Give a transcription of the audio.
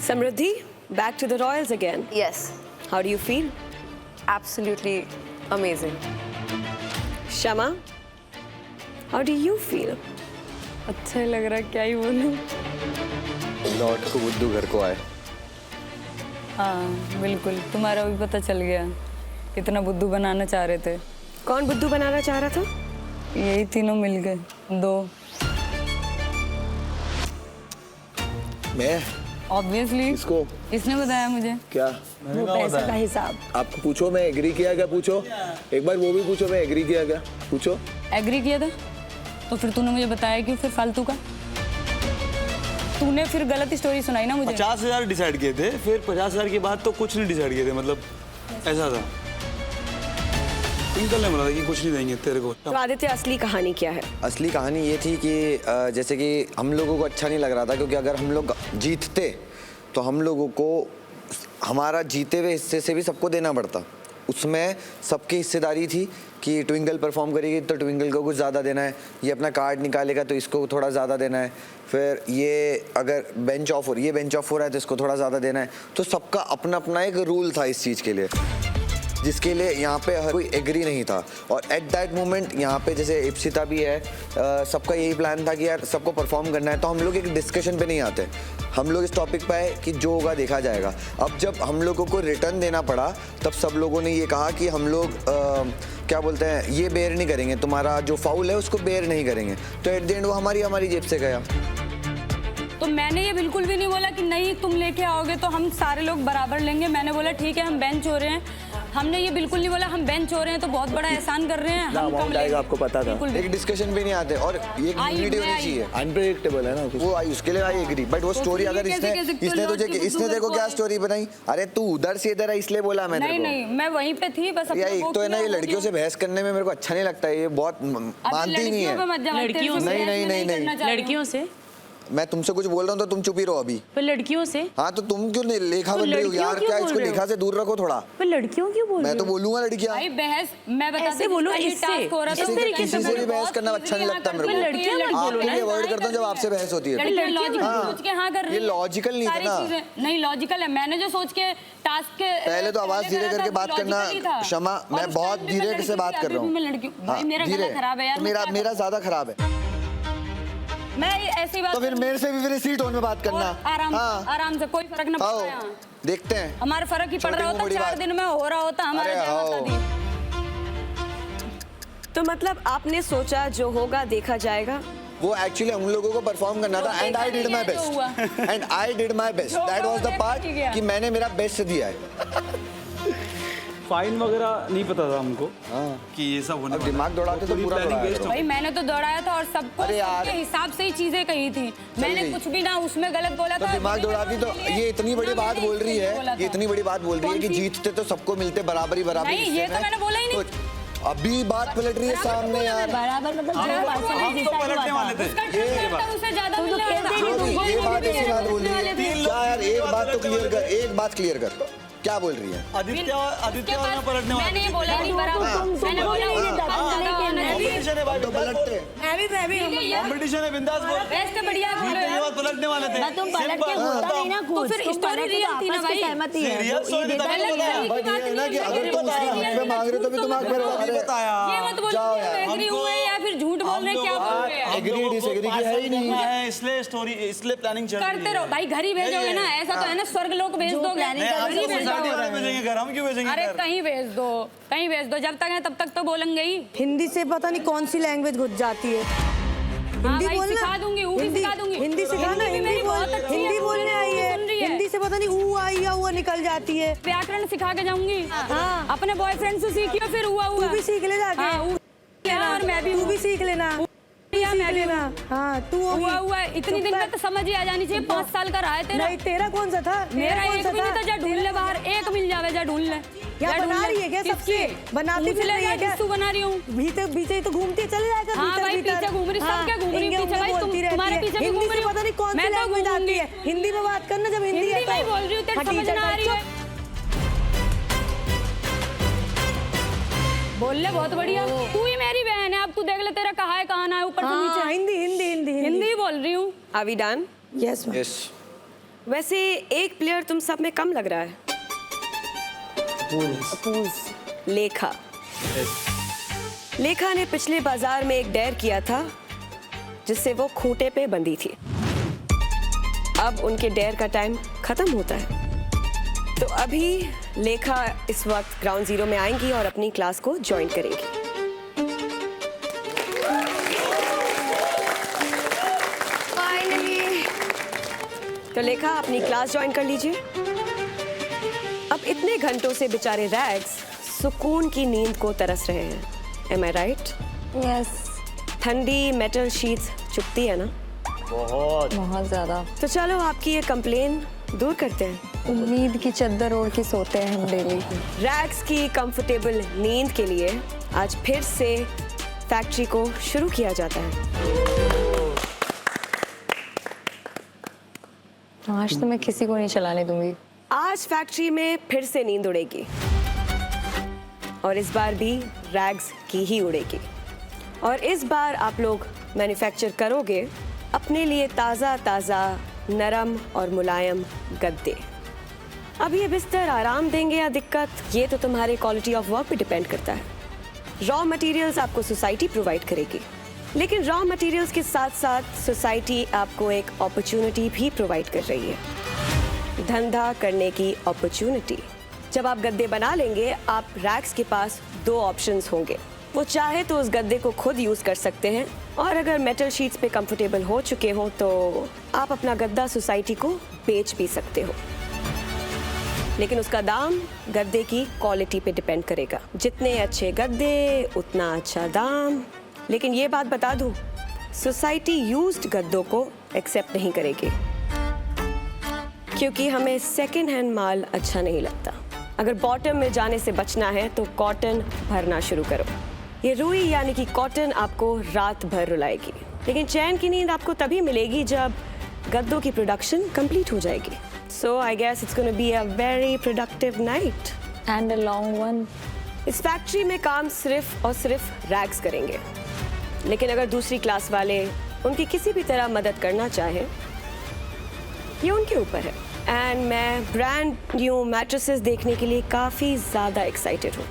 Samriddhi, back to the Royals again. Yes, How do you feel? absolutely amazing. Shama, how do you feel? अच्छा लग रहा है, क्या ही बोलूं। लौट को बुद्धू घर को आए। हाँ बिल्कुल, तुम्हारा भी पता चल गया कितना बुद्धू बनाना चाह रहे थे। कौन बुद्धू बनाना चाह रहा था? यही तीनों मिल गए, दो। मैं ऑब्वियसली इसको इसने बताया मुझे। क्या वो पैसे का हिसाब। आपको पूछो मैं एग्री किया क्या? पूछो एक बार, वो भी पूछो मैं एग्री किया क्या? पूछो। एग्री किया था तो फिर तूने मुझे बताया क्यों फिर फालतू का? तूने फिर गलत स्टोरी सुनाई ना मुझे। 50,000 डिसाइड किए थे, फिर 50,000 के बाद तो कुछ नहीं डिसाइड किए थे, मतलब ऐसा था। ट्विंकल ने बोला था कि कुछ नहीं देंगे तेरे को। तो आदित्य, असली कहानी क्या है? असली कहानी ये थी कि जैसे कि हम लोगों को अच्छा नहीं लग रहा था, क्योंकि अगर हम लोग जीतते तो हम लोगों को हमारा जीते हुए हिस्से से भी सबको देना पड़ता। उसमें सबकी हिस्सेदारी थी कि ट्विंकल परफॉर्म करेगी तो ट्विंकल को कुछ ज़्यादा देना है, ये अपना कार्ड निकालेगा तो इसको थोड़ा ज़्यादा देना है, फिर ये अगर बेंच ऑफ हो रहा है तो इसको थोड़ा ज़्यादा देना है। तो सबका अपना अपना एक रूल था इस चीज़ के लिए, जिसके लिए यहाँ पे हर कोई एग्री नहीं था। और एट दैट मोमेंट यहाँ पे जैसे इप्सिता भी है, सबका यही प्लान था कि यार सबको परफॉर्म करना है, तो हम लोग एक डिस्कशन पे नहीं आते, हम लोग इस टॉपिक पे आए कि जो होगा देखा जाएगा। अब जब हम लोगों को रिटर्न देना पड़ा तब सब लोगों ने ये कहा कि हम लोग क्या बोलते हैं, ये बेयर नहीं करेंगे, तुम्हारा जो फाउल है उसको बेयर नहीं करेंगे। तो एट द एंड वो हमारी जेब से गया। तो मैंने ये बिल्कुल भी नहीं बोला कि नहीं तुम लेके आओगे तो हम सारे लोग बराबर लेंगे। मैंने बोला ठीक है हम बेंच हो रहे हैं, हमने ये बिल्कुल नहीं बोला हम बेंच हो रहे हैं तो बहुत बड़ा एहसान कर रहे हैं। हम अमाउंट आएगा आपको पता था। एक डिस्कशन भी नहीं आते और ये यूनिटी होनी चाहिए। अनप्रेडिक्टेबल है ना कुछ। वो आई, उसके लिए आई एग्री, बट वो स्टोरी अगर इसने देखो क्या स्टोरी बनाई, अरे तू उधर से इधर है इसलिए बोला मैंने। नहीं मैं वहीं पे थी बस। एक तो है ना, ये लड़कियों से बहस करने में मेरे को अच्छा नहीं लगता है, ये बहुत मानती नहीं है। लड़कियों से नहीं लड़कियों से मैं तुमसे कुछ बोल रहा हूँ तो तुम चुप ही रहो अभी। पर लड़कियों से? हाँ तो तुम क्यों नहीं लेखा बन रही हो यार? क्या इसको लेखा से दूर रखो थोड़ा। पर लड़कियों क्यों बोल रहे हो? मैं तो बोलूंगा लड़कियां। भाई बहस मैं बताती ऐसे बोलो इससे। किसी से भी बहस करना अच्छा नहीं लगता मेरे को। आपको भी अवॉइड करता हूँ जब आपसे बहस होती है। ये लॉजिकल नहीं था ना। नहीं लॉजिकल है, मैंने जो सोच के टास्क के पहले तो आवाज धीरे करके बात करना क्षमा, मैं बहुत धीरे से बात कर रहा हूँ। धीरे, मेरा ज्यादा खराब है। मैं ऐसी बात तो फिर मेरे से भी फिर इसी टोन में बात करना। आराम से, कोई फर्क ना पड़ता है। देखते हैं हमारा फर्क ही पड़ रहा होता, 4 दिन में हो रहा होता हमारे। तो मतलब आपने सोचा जो होगा देखा जाएगा। वो एक्चुअली हम लोगों को परफॉर्म करना था and I did my best that was the part कि मैंने मेरा बेस्ट दिया है। फाइन वगैरह नहीं पता था हमको कि ये सब होने वाला। दिमाग दौड़ाते तो पूरा भाई मैंने तो दौड़ाया था और सबको सबके हिसाब से ही चीजें कही थी, मैंने कुछ भी ना उसमें गलत बोला था। दिमाग दौड़ाती तो ये इतनी बड़ी बात बोल रही है, कि जीतते तो सबको मिलते बराबरी। नहीं ये तो मैंने बोला ही नहीं। अभी बात पलट रही है सामने यार। बराबर मतलब हम तो पलटने वाले थे। ये बात ऐसी बात बोल रही है क्या यार? एक बात क्लियर कर, क्या बोल रही है? आदित्य और पलटने वाले। मैंने ये बोला नहीं बराबर, मैंने बोला कंपटीशन है भाई, तो पलटते हैं। कंपटीशन है, बिंदास बोल। बेस्ट बढ़िया जीतने के बाद पलटने वाले थे। तुम पलट के होता नहीं ना तो फिर स्टोरी रियल थी ना भाई। सहमति है। रियल स्टोरी था बट ये है ना कि अगर तुम उसके हक पे मांग रहे हो तो भी तुम नहीं बताया। ये मत बोलो एग्री हुए या फिर झूठ बोल रहे, क्या बोल रहे हैं? एग्री डिसएग्री की है ही नहीं है, इसलिए स्टोरी, इसलिए प्लानिंग चल रही है। करते रहो भाई, घर ही भेजोगे ना, ऐसा तो है ना स्वर्ग लोक भेज दोगे। भेजेंगे घर, हम क्यों भेजेंगे? अरे कहीं भेज दो, कहीं भेज दो, जब तक है तब तक तो बोलेंगे ही। हिंदी से पता नहीं कौन सी लैंग्वेज घुस जाती है। हिंदी बोलना सिखा दूंगी, वो भी सिखा दूंगी। हिंदी सिखाना, हिंदी बोलने आई है। हिंदी से पता नहीं ऊ आई या हुआ निकल जाती है। व्याकरण सिखा के जाऊंगी। हाँ। अपने बॉयफ्रेंड से सीखियो, फिर हुआ तू भी सीख ले जाके। और मैं भी, तू भी सीख लेना। हाँ तू हुआ इतनी दिन में तो समझ ही आ जानी चाहिए। 5 साल का रहा है तेरा। नहीं तेरा कौन सा था? मेरा एक भी नहीं था। जा ढूंढ ले बाहर, एक मिल जावे, जा ढूंढ ले। या बना रही है क्या सबसे? बनाती फिर रही है क्या? तू बना रही हूँ पीछे तो घूमती चले जाएगा। हाँ भाई पीछे घूम रही, सब क्या घूम रही पीछे भाई? तुम्हारे पीछे भी घूम रही। पता नहीं कौन सी लैंग्वेज आती है। हिंदी में बात करना, जब हिंदी है तो बोल रही हूँ, तेरे समझ ना आ रही है। बोल ले, बहुत बढ़िया। तू ही मेरी बहन है, अब तू देख ले तेरा कहाँ है कहाँ ना है, ऊपर से नीचे। हाँ, हिंदी हिंदी हिंदी हिंदी बोल रही हूँ। Are we done? Yes yes वैसे एक प्लेयर तुम सब में कम लग रहा है। लेखा। लेखा ने पिछले बाजार में एक डेयर किया था जिससे वो खूंटे पे बंधी थी। अब उनके डेयर का टाइम खत्म होता है, तो अभी लेखा इस वक्त ग्राउंड जीरो में आएंगी और अपनी क्लास को ज्वाइन करेंगी। फाइनली तो लेखा अपनी क्लास ज्वाइन कर लीजिए। अब इतने घंटों से बेचारे रैग्स सुकून की नींद को तरस रहे हैं। एम आई राइट? यस, ठंडी मेटल शीट्स चुभती है ना? बहुत ज़्यादा। तो चलो आपकी ये कंप्लेन दूर करते हैं। उम्मीद की चद्दर ओढ़ के सोते हैं हम डेली। रैग्स की कंफर्टेबल नींद के लिए आज फिर से फैक्ट्री को शुरू किया जाता है। आज तो मैं किसी को नहीं चलाने दूंगी। आज फैक्ट्री में फिर से नींद उड़ेगी और इस बार भी रैग्स की ही उड़ेगी। और इस बार आप लोग मैन्युफैक्चर करोगे अपने लिए ताज़ा ताज़ा नरम और मुलायम गद्दे। अब ये बिस्तर आराम देंगे या दिक्कत, ये तो तुम्हारे क्वालिटी ऑफ वर्क पे डिपेंड करता है। रॉ मटेरियल्स आपको सोसाइटी प्रोवाइड करेगी, लेकिन रॉ मटेरियल्स के साथ साथ सोसाइटी आपको एक अपॉर्चुनिटी भी प्रोवाइड कर रही है, धंधा करने की अपॉर्चुनिटी। जब आप गद्दे बना लेंगे, आप रैक्स के पास दो ऑप्शंस होंगे। वो चाहे तो उस गद्दे को खुद यूज़ कर सकते हैं, और अगर मेटल शीट्स पे कंफर्टेबल हो चुके हो तो आप अपना गद्दा सोसाइटी को बेच भी सकते हो। लेकिन उसका दाम गद्दे की क्वालिटी पे डिपेंड करेगा। जितने अच्छे गद्दे उतना अच्छा दाम। लेकिन ये बात बता दूं, सोसाइटी यूज्ड गद्दों को एक्सेप्ट नहीं करेगी, क्योंकि हमें सेकेंड हैंड माल अच्छा नहीं लगता। अगर बॉटम में जाने से बचना है तो कॉटन भरना शुरू करो। ये रुई यानी कि कॉटन आपको रात भर रुलाएगी, लेकिन चैन की नींद आपको तभी मिलेगी जब गद्दों की प्रोडक्शन कंप्लीट हो जाएगी। So I guess it's gonna be a very productive night and a long one. इस फैक्ट्री में काम सिर्फ और सिर्फ रैग्स करेंगे, लेकिन अगर दूसरी क्लास वाले उनकी किसी भी तरह मदद करना चाहे, ये उनके ऊपर है। एंड मैं ब्रांड न्यू मैट्रेसेस देखने के लिए काफ़ी ज़्यादा एक्साइटेड हूँ।